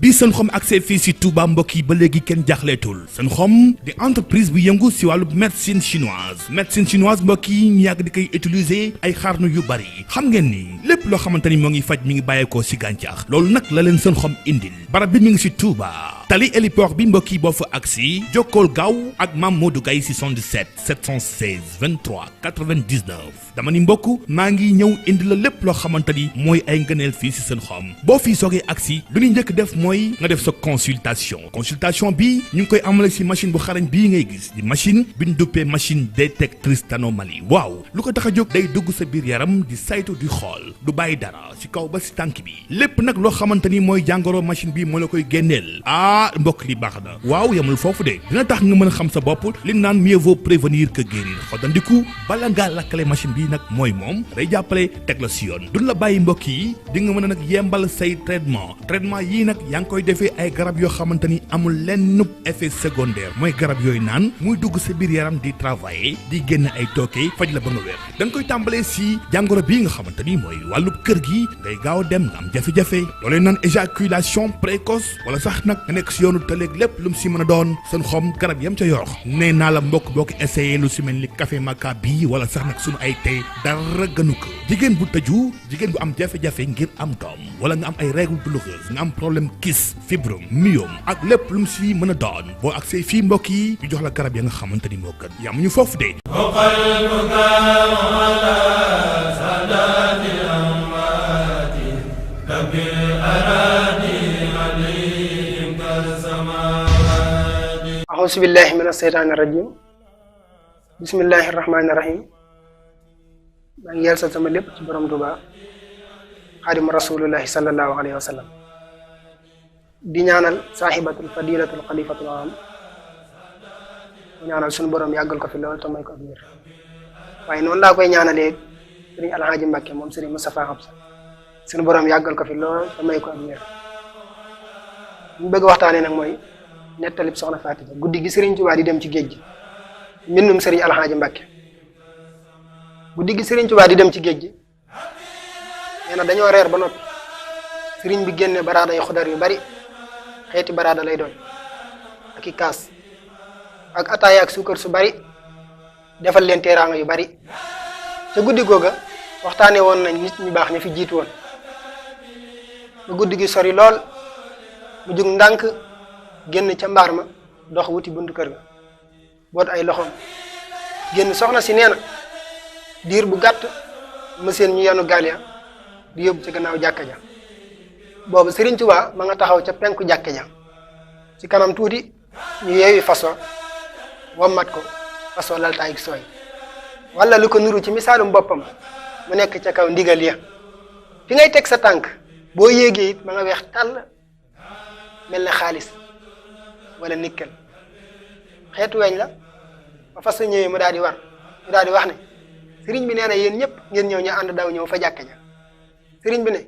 bi Senxom accès fii si Touba mbokk yi ba léegi kenn jaxleetul Senxom di entreprise bu yëngu si wàllu médecine chinoise mbokk yi ñu yàgg di koy utiliser ay xarnu yu bari xam ngeen ni lépp loo xamante ni moo ngi faj mi ngi bàyyeekoo si gàncax loolu nag la leen Senxom indil barab bi mi ngi si Touba tali héliport bi mbokk yi boo fa agsi jokkool gaaw ak Mame Modou Gaye 77 716 23 99 dama ni mbokk maa ngi ñëw indi la lépp loo xamante ni mooy ay ngëneel fii si Senxom boo fii soogee agsi lu ñu njëkk def mooy nga def sa consultation bi ñu ngi koy amale si machine bu xarañ bii ngay gis di machine bi ñu duppee machine détectrice d'anomalie waaw lu ko tax a jóg day dugg sa biir yaram di saytu di xool du bàyyi dara si kaw ba si tànk bi lépp nag loo xamante ni mooy jàngoro machine bi moo la koy génneel mbokk li baax na waaw yamul foofu de dina tax nga mën a xam sa bopp li naan mieux vaut prévenir que guérir xodandiku bala ngaa lakkale machine bi nag mooy moom day jàppale teg la si yoon duñ la bàyyi mbokk yi di nga mën a nag yembal say traitement yii nag yaa ngi koy defee ay garab yoo xamante ni amul lenn effet secondaire mooy garab yooyu naan muy dugg sa biir yaram di travailler di génn ay tooke faj la ba nga wér da nga koy tàmbalee si jàngoro bii nga xamante ni mooy wàllub kër gi ngay gaaw a dem nga am jafe-jafe loolee naan éjaculation précoce wala sax nag nga nekk si yoonu tëleeg lépp lu mu si mën a doon Senxom garab yam ca yorox nee naa la mbokk boo ko essayé lu si mel ni café maca bii wala sax nag sunu ay tey dara gënu ko jigéen bu tëju jigéen bu am jafe-jafe ngir am doom wala nga am ay règles douloureuses nga am problème kyste fibrome myome ak lépp lu mu si mën a doon boo agsee fii mbokk yi ñu jox la garab ya nga xamante ni moo gën yamuñu foofu de auzu billahi min asheytaani rajim bismillahi rahmaani rahim maa ngi yàlla sama lépp ci borom Tuuba xaadimu rasulullahi sallallahu alayhi wa sallam di ñaanal saaxibatul fadilatul xalifatul am ñaanal suñu borom yàggal ko fi lool te may ko ak wér waaye noonu laa koy ñaanalee sëriñ Alhaaji Mbàkke moom sëriñ Moustapha Xabsa suñu borom yàggal ko fi lool te may ko ak wér ñu bëgg waxtaanee nag mooy nettalib soxna Fatima guddi gi Serigne Touba di dem ci géej gi mbindum Serigne Alhaaji Mbàkke guddi gi Serigne Touba di dem ci géej gi nee na dañoo reer ba noppi Serigne bi génne baraada yu xudar yu bari xeeti baraada lay doon ak i kaas ak ataaya ak suukar su bari defal leen teraanga yu bari ca guddi googa waxtaanee woon nañ nit ñu baax ña fi jiitu woon ba guddi gi sori lool mu jug ndànk génn ca mbaar ma dox wuti buntu kër ga boot ay loxoom génn soxna si nee na diir bu gàtt ma seen ñu yanu gaal ya di yóbbu ci gannaaw jàkka ja boobu Serigne Touba ma nga taxaw ca penku jàkka ja ci kanam tuuti ñu yeewi faso wommat ko faso laltaay gi sooy wala lu ko nuru ci misaalum boppam mu nekk ca kaw ndigal ya fi ngay teg sa tànk boo yéegee it ma nga weex tàll mel ne xaalis wala nikkel xeetu weñ la ba fas ñëwee mu daal di war mu daal di wax ne sëriñ bi nee na yéen ñëpp ngeen ñëw ñu ànd daw ñëw fa jàkka ja sëriñ bi ne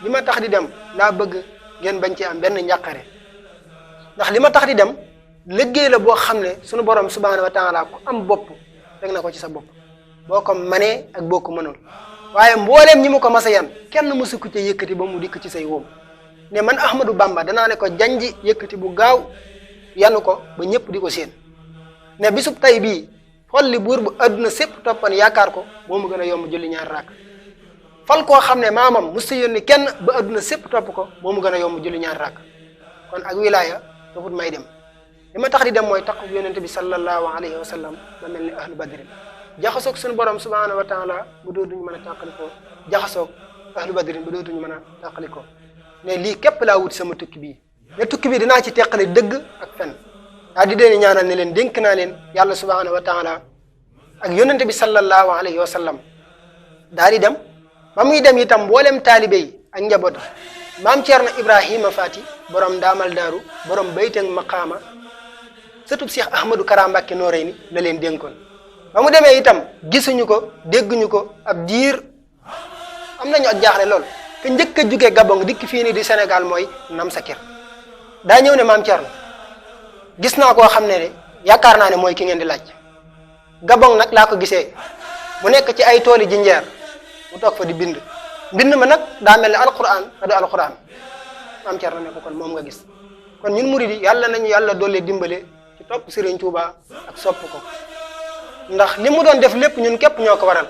li ma tax di dem laa bëgg ngeen bañ ci am benn njàqare ndax li ma tax di dem liggéey la boo xam ne sunu borom subhaanahu wa taala ku am bopp teg na ko ci sa bopp boo ko manee ak boo ko mënul waaye mbooleem ñi mu ko mas a yan kenn mësu ko ci yëkkati ba mu dikk ci say wóom ne man Ahmadou Bamba danaa ne ko janji yëkkati bu gaaw yanu ko ba ñëpp di ko séen ne bisub tay bii xolli buur bu adduna sépp toppan yaakaar ko moo mu gën a yomb julli ñaar raak fal koo xam ne maamam musta yónni kenn ba adduna sépp topp ko moo mu gën a yomb julli ñaar raak kon ak wilaaya dafut may dem li ma tax di dem mooy taqu yonente bi sallallahu alayhi wa sallam ba mel ni ahlu badrin jaxasoog suñu borom subhanahu wa taala bu dootuñu mën a tàqalikoo jaxasoog ahlu badrin bu dootuñu mën a tàqalikoo ne lii képp laa wut sama tukki bii ne tukki bi dinaa ci teqale dëgg ak fen daa di leen ñaanal ne leen dénk naa leen yàlla subhanahu wa taala ak yonente bi sallallahu alayhi wa sallam daa di dem ba muy dem itam mboolem taalibe yi ak njaboot yi maam Ceerno Ibrahima Faati borom daamal daaru borom bayteeg maqaama sëtub Cheikh Ahmadou Kara Mbacké Noreyni la leen dénkoon ba mu demee itam gisuñu ko dégguñu ko ab diir am nañu ak jaaxle lool te njëkk a jugee Gabon dikk fii nii di Sénégal mooy Nam Sakir daa ñëw ne maam Thierno gis naa koo xam ne de yaakaar naa ne mooy ki ngeen di laaj Gabon nag laa ko gisee mu nekk ci ay tooli jinjeer mu toog fa di bind ma nag daa mel ne alquran te du alquran maam Cerno ne ko kon moom nga gis kon ñun murid yi yàlla nañu yàlla doole dimbale ci topp Serigne Touba ak sopp ko ndax li mu doon def lépp ñun képp ñoo ko waral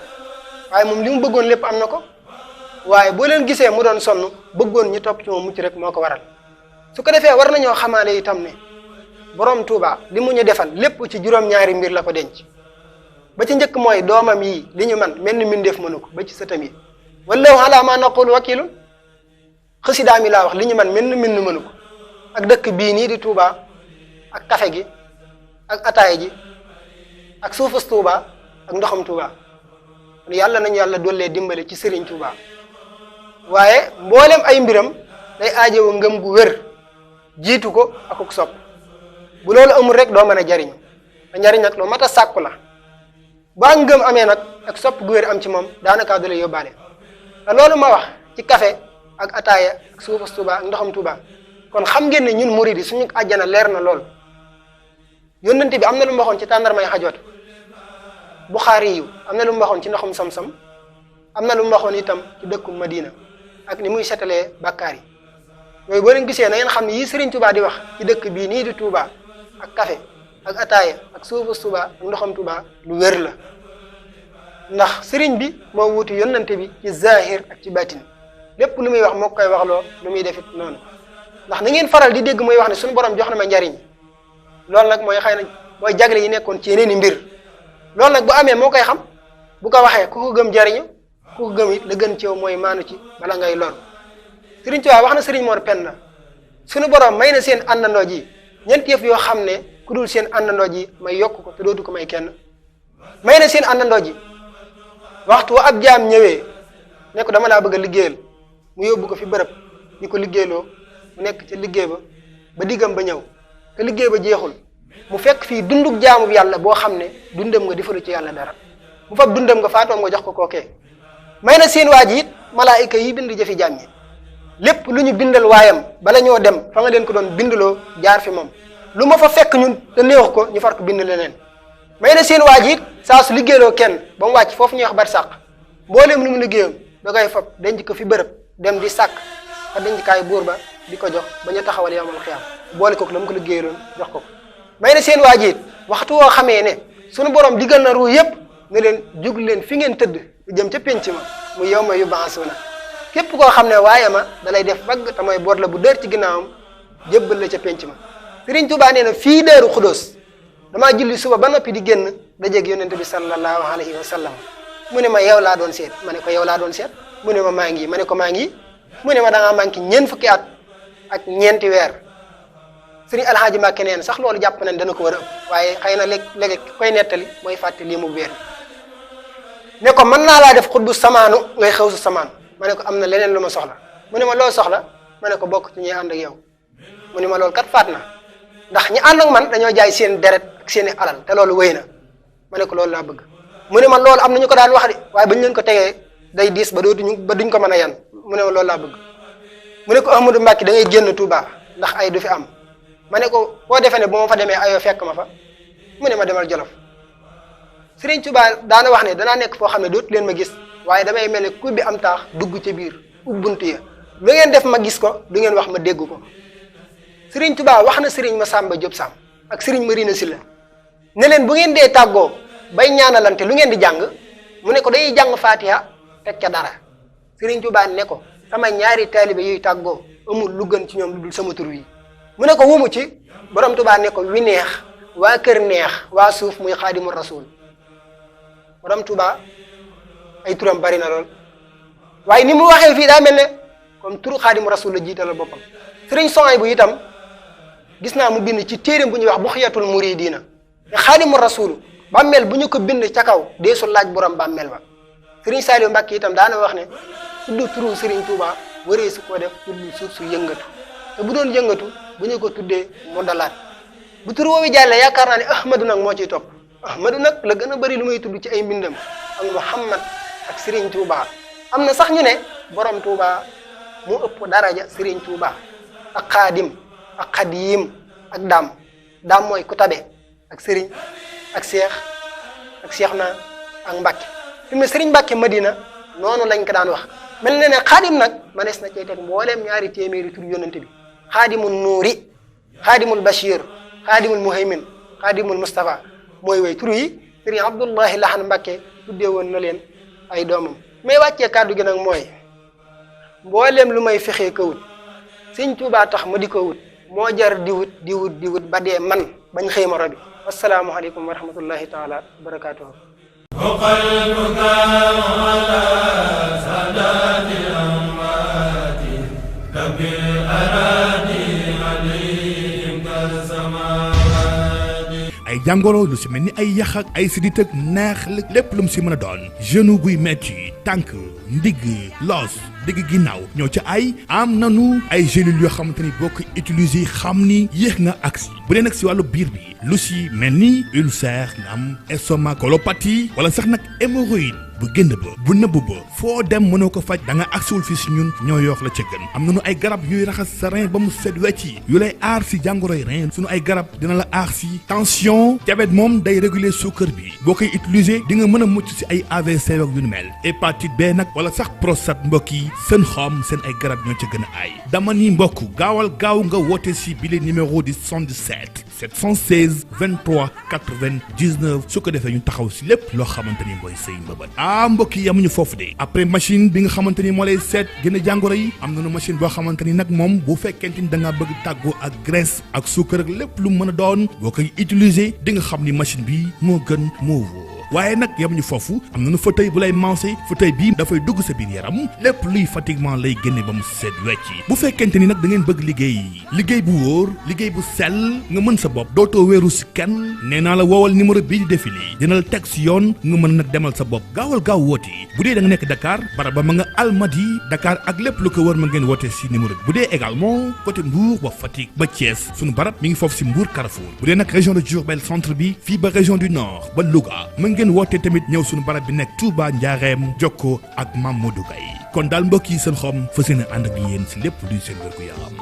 waaye moom li mu bëggoon lépp am na ko waaye boo leen gisee mu doon sonn bëggoon ñi topp ci moom mucc rek moo ko waral su ko defee war nañoo xamaale itam ne borom Touba li mu ñu defal lépp ci juróom-ñaari mbir la ko denc ba ci njëkk mooy doomam yi li ñu man mel ni mbindeef mënu ko ba ci sëtam yi wallahu ala ma naqul wakilun xasidaa mi laa wax li ñu man mel ni mbind mënu ko ak dëkk bii nii di Touba ak kafe gi ak ataay ji ak suufus Touba ak ndoxam Touba kon yàlla nañu yàlla dollee dimbale ci Serigne Touba waaye mboolem ay mbiram day aajowo ngëm gu wér jiitu ko akuk sopp bu loolu amul rek doo mën a jariñu te njariñ nag loo mat a sàkku la ba ngëm amee nag ak sopp gu wér am ci moom daanaka du lay yóbbaale te loolu ma wax ci café ak ataaya ak suufus Touba ak ndoxam Touba kon xam ngeen ne ñun murid yi suñu àjjana leer na lool yónnante bi am na lu mu waxoon ci tàndarmay xajoot Buxaari yu am na lu mu waxoon ci ndoxum sam-sam am na lu mu waxoon itam ci dëkku Madina ak ni muy setalee bàkkaar yi yooyu boo leen gisee na ngeen xam ne yii Serigne Touba di wax ci dëkk bii nii di Touba ak café ak ataaya ak suufus Touba ak ndoxam Touba lu wér la ndax Serigne bi moo wuuti yónnante bi ci zahir ak ci batin lépp lu muy wax moo koy waxloo lu muy defit noonu ndax na ngeen faral di dégg muy wax ne suñu borom jox na ma njariñ loolu nag mooy xëy na mooy jagle yi nekkoon ci yeneen i mbir loolu nag bu amee moo koy xam bu ko waxee ku ko gëm jariñu ku ko gëm it la gën ci yow mooy maanu ci bala ngay lor Serigne Touba wax na Serigne Mor Penda suñu borom may na seen àndandoo ji ñeent yëf yoo xam ne ku dul seen àndandoo ji may yokk ko te dootu ko may kenn may na seen àndandoo ji waxtu wa ab jaam ñëwee ne ko dama laa bëgg a liggéeyal mu yóbbu ko fi bërëb di ko liggéeyloo mu nekk ca liggéey ba diggam ba ñëw te liggéey ba jeexul mu fekk fii dundug jaamu yàlla boo xam ne dundam nga defalu ci yàlla dara mu fab dundam nga faatoom nga jox ko kookee may na seen waa ji it malaayika yi bind jëfi jaam ñi lépp lu ñu bindal waayam bala ñoo dem fa nga leen ko doon bindloo jaar fi moom lu ma fa fekk ñun te neexu ko ñu far ko bind leneen may na seen waa ji it saa su liggéeyloo kenn ba mu wàcc foofu ñuy wax bar sàq mbooleem lu mu liggéeyam da koy fab denc ko fi bërëb dem di sàkk fa denc buur ba di ko jox ba ñu taxawal yawmal xiyaam boole kook la mu ko liggéeyaloon jox ko may na seen waa ji it waxtu woo xamee ne sunu borom digal na ruu yépp ne leen jug leen fi ngeen tëdd jëm ca penc ma mu yawma yub'asuuna képp koo xam ne waaye ma da lay def bagg te mooy boot la bu dër ci ginnaawam jébbal la ca penc ma Serigne Touba nee na fii Daaru Xudóos damaa julli suba ba noppi di génn dajeeg yonent bi sallallahu alayhi wa sallam mu ne ma yow laa doon seet ma ne ko yow laa doon seet mu ne ma maa ngi ma ne ko maa ngi mu ne ma da ngaa manqué ñeent fukki at ak ñeenti weer Serigne Alhaaji Mbàkke neen sax loolu jàpp nañ dana ko war a ëpp waaye xëy na léeg-léeg koy nettali mooy fàtte lii mu weer ne ko mën naa laa def xutbu samaanu ngay xew su samaanu ma ne ko am na leneen lu ma soxla mu ne ma loo soxla ma ne ko bokk ci ñuy ànd ak yow mu ne ma loolu kat faat na ndax ñi ànd ak man dañoo jaay seen deret ak seen i alal te loolu wéy na ma ne ko loolu laa bëgg mu ne ma loolu am na ñu ko daan wax de waaye bañ leen ko tegee day diis ba duñ ko mën a yan mu ne ma loolu laa bëgg mu ne ko Ahmadou Mbacke da ngay génn Touba ndax ay du fi am ma ne ko boo defee ne bu ma fa demee ayoo fekk ma fa mu ne ma demal Jolof Serigne Touba daana wax ne danaa nekk foo xam ne dootu leen ma gis waaye damay mel ne ku bi am taax dugg ca biir ubbuntu ya lu ngeen def ma gis ko lu ngeen wax ma dégg ko Serigne Touba wax na Serigne Massamba Diop Sam ak Serigne Marina Sylla ne leen bu ngeen dee tàggoo bay ñaanalante lu ngeen di jàng mu ne ko day jàng Fatiha teg ca dara Serigne Touba ne ko sama ñaari taalibe yuy tàggoo amul lu gën ci ñoom lu dul sama tur wi mu ne ko wumu ci borom Touba ne ko wi neex waa kër neex waa suuf muy Xaadimu Rasul borom Touba ay turam bari na lool waaye ni mu waxee fii daa mel ne comme turu Xaadimu Rasul la jiitalal boppam Serigne Soy bu itam gis naa mu bind ci téereem bu ñuy wax Buxyatul Muridiina te Xaadimu Rasul bàmmeel bu ñu ko bind ca kaw deesul laaj borom bàmmeel ba Serigne Saliou Mbacke itam daana wax ne tudd turu Serigne Touba waree su ko def tudd suuf su yëngatu te bu doon yëngatu bu ñu ko tuddee mu dalaat bu turu woowu jàllee yaakaar naa ne Ahmadu nag moo ciy topp Ahmadu nag la gën a bëri lu muy tudd ci ay mbindam ak Muhammad ak Serigne Touba am na sax ñu ne borom Touba mu ëpp daraja Serigne Touba ak Xaadim ak Xadiim ak daam mooy ku tabe ak Serigne ak Cheikh na ak Mbacke fi mu ne Serigne Mbacke Madina noonu lañ ko daan wax mel na ne xaadim nag manees na cee teg mbooleem ñaari téeméeri tur yonente bi xaadimul nuuri xaadimul bashir xaadimul muhaymin xaadimul mustafa mooy way tur yi sëriñ Abdullahi Lahan Mbakke tuddee woon na leen ay doomam may wàccee kàddu gi nag mooy mbooleem lu may fexee ko wut sëñ Tuubaa tax ma di ko wut moo jar di wut ba dee man bañ xëy ma robi wassalaamu aleykum wa rahmatullahi taala wa barakaatuhu ay jàngoro lu si mel ni ay yax ak ay sidit ak neex lépp lu mu si mën a doon genou buy metti tànk ndigg loos digg ginnaaw ñoo ca ay am nanu ay gélules yoo xamante ni boo ko utiliser xam ni yéex nga agsi bu dee nag si wàllu biir bi lu si mel ni ulcère nga am estomac colopathie wala sax nag hémorroïde bu génn ba bu nëbb ba foo dem mënoo ko faj da nga agsiwul fii si ñun ñoo yoox la ca gën am nañu ay garab yuy raxas sa rein ba mu set wecci yu lay aar si jàngoroy rein suñu ay garab dina la aar si tension diabète moom day réguler suukar bi boo koy utiliser di nga mën a mucc si ay AVC ak yu ni mel hépatite B nag wala sax prostate mbokk yi seen xom seen ay garab ñoo ca gën a aay dama ni mbokk gaawal gaaw nga woote si bile numéro di 77 716 23 99 su ko defee ñu taxaw si lépp loo xamante ni mooy say mbëbët mbokk yi amuñu foofu de après machine bi nga xamante ni moo lay seet gën a jàngoro yi am nañu machine boo xamante ni nag moom bu fekkente ni da nga bëgg tàggoo ak graisse ak suukar ak lépp lu mën a doon boo koy utiliser di nga xam ni machine bi moo gën moo wóor waaye nag yamuñu foofu am nañu fauteuil bu lay mancé fauteuil bii dafay dugg sa biir yaram lépp luy fatiguement lay génne ba mu seet wecci bu fekkente ni nag da ngeen bëgg liggéey bu wóor liggéey bu sell nga mën sa bopp dootoo wéeru si kenn nee naa la woowal numéro bii di défilé dina la teg si yoon nga mën nag demal sa bopp gaawal gaaw woote bu dee da nga nekk Dakar baraba ma nga Almadi Dakar ak lépp lu ko wër ma ngeen woote si numéro bi bu dee également côté Mbour ba Fatick ba Thiès suñu barab mi ngi foofu si Mbour Carrefour bu dee nag région de Diourbel centre bi fii ba région du Nord ba Louga ngeen woote tamit ñëw suñu barab bi nekk Touba Njaareem Jokko ak Mamadou Gaye kon daal mbokk yi seen xom fas yéene ànd ak yéen si lépp luy seen wér gu yaram